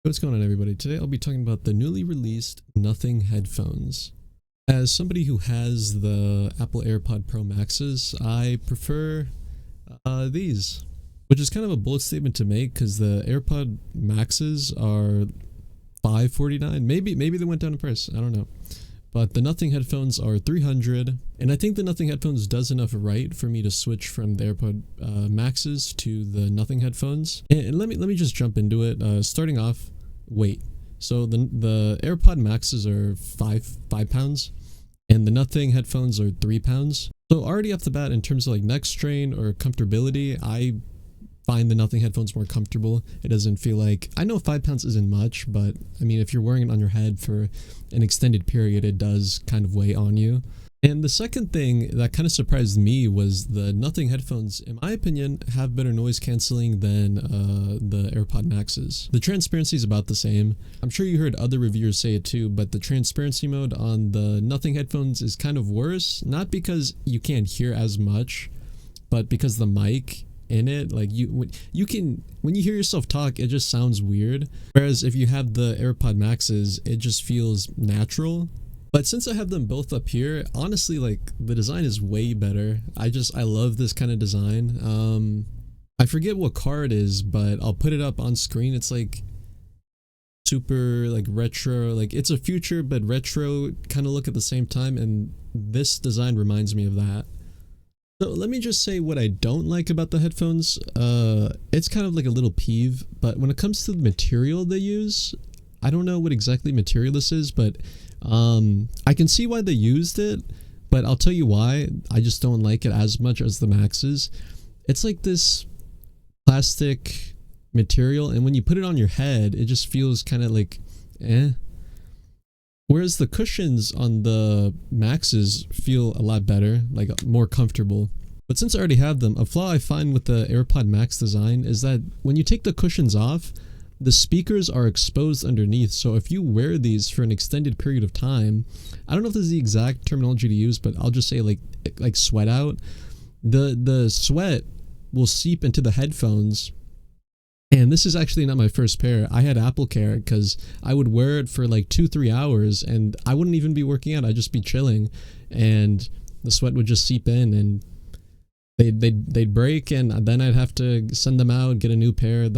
What's going on, everybody? Today I'll be talking about the newly released Nothing headphones. As somebody who has the Apple AirPod Pro Maxes, I prefer these, which is kind of a bold statement to make because the AirPod Maxes are $549. Maybe they went down in price. I don't know. But the Nothing headphones are $300, and I think the Nothing headphones does enough right for me to switch from the AirPod Maxes to the Nothing headphones. And let me just jump into it. Starting off, weight. So the AirPod Maxes are five pounds, and the Nothing headphones are 3 pounds. So already off the bat, in terms of like neck strain or comfortability, I find the Nothing headphones more comfortable. It doesn't feel like, I know 5 pounds isn't much, but I mean, if you're wearing it on your head for an extended period, it does kind of weigh on you. And the second thing that kind of surprised me was the Nothing headphones, in my opinion, have better noise canceling than the AirPod Maxes. The transparency is about the same. I'm sure you heard other reviewers say it too, but the transparency mode on the Nothing headphones is kind of worse, not because you can't hear as much, but because the mic in it, like when you hear yourself talk, it just sounds weird. Whereas if you have the AirPod Maxes, it just feels natural. But since I have them both up here, honestly, like the design is way better. I love this kind of design. I forget what car it is, but I'll put it up on screen. It's like super like retro, like it's a future but retro kind of look at the same time, and this design reminds me of that. So let me just say what I don't like about the headphones. It's kind of like a little peeve, but when it comes to the material they use, I don't know what exactly material this is, but I can see why they used it, but I'll tell you why I just don't like it as much as the Maxes. It's like this plastic material, and when you put it on your head, it just feels kind of like eh. Whereas the cushions on the Maxes feel a lot better, like more comfortable. But since I already have them, a flaw I find with the AirPod Max design is that when you take the cushions off, the speakers are exposed underneath. So if you wear these for an extended period of time, I don't know if this is the exact terminology to use, but I'll just say like sweat out. The sweat will seep into the headphones. And this is actually not my first pair. I had Apple Care because I would wear it for like 2-3 hours and I wouldn't even be working out. I'd just be chilling and the sweat would just seep in and they'd break, and then I'd have to send them out, get a new pair.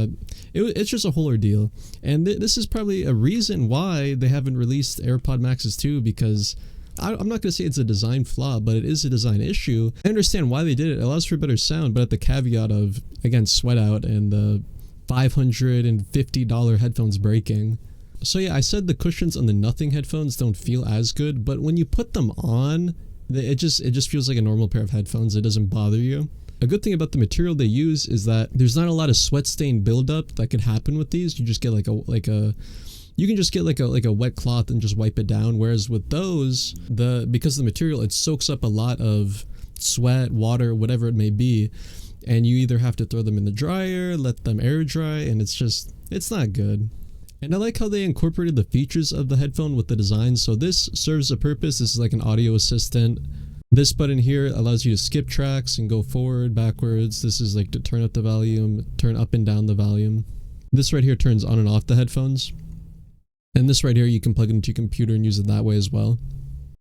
It's just a whole ordeal. And this is probably a reason why they haven't released AirPod Maxes 2, because I'm not going to say it's a design flaw, but it is a design issue. I understand why they did it. It allows for better sound, but at the caveat of, again, sweat out and the $550 headphones breaking. So yeah, I said the cushions on the Nothing headphones don't feel as good, but when you put them on, it just feels like a normal pair of headphones. It doesn't bother you. A good thing about the material they use is that there's not a lot of sweat stain buildup that could happen with these. You just get you can just get like a wet cloth and just wipe it down. Whereas with those, because of the material, it soaks up a lot of sweat, water, whatever it may be, and you either have to throw them in the dryer, let them air dry, and it's not good. And I like how they incorporated the features of the headphone with the design. So this serves a purpose. This is like an audio assistant. This button here allows you to skip tracks and go forward, backwards. This is like to turn up the volume, turn up and down the volume. This right here turns on and off the headphones. And this right here, you can plug it into your computer and use it that way as well.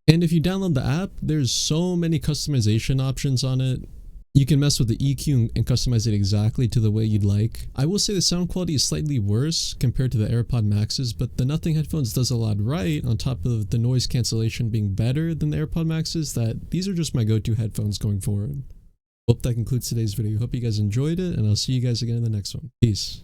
And if you download the app, there's so many customization options on it. You can mess with the EQ and customize it exactly to the way you'd like. I will say the sound quality is slightly worse compared to the AirPod Maxes, but the Nothing headphones does a lot right, on top of the noise cancellation being better than the AirPod Maxes, that these are just my go-to headphones going forward. Hope that concludes today's video. Hope you guys enjoyed it, and I'll see you guys again in the next one. Peace.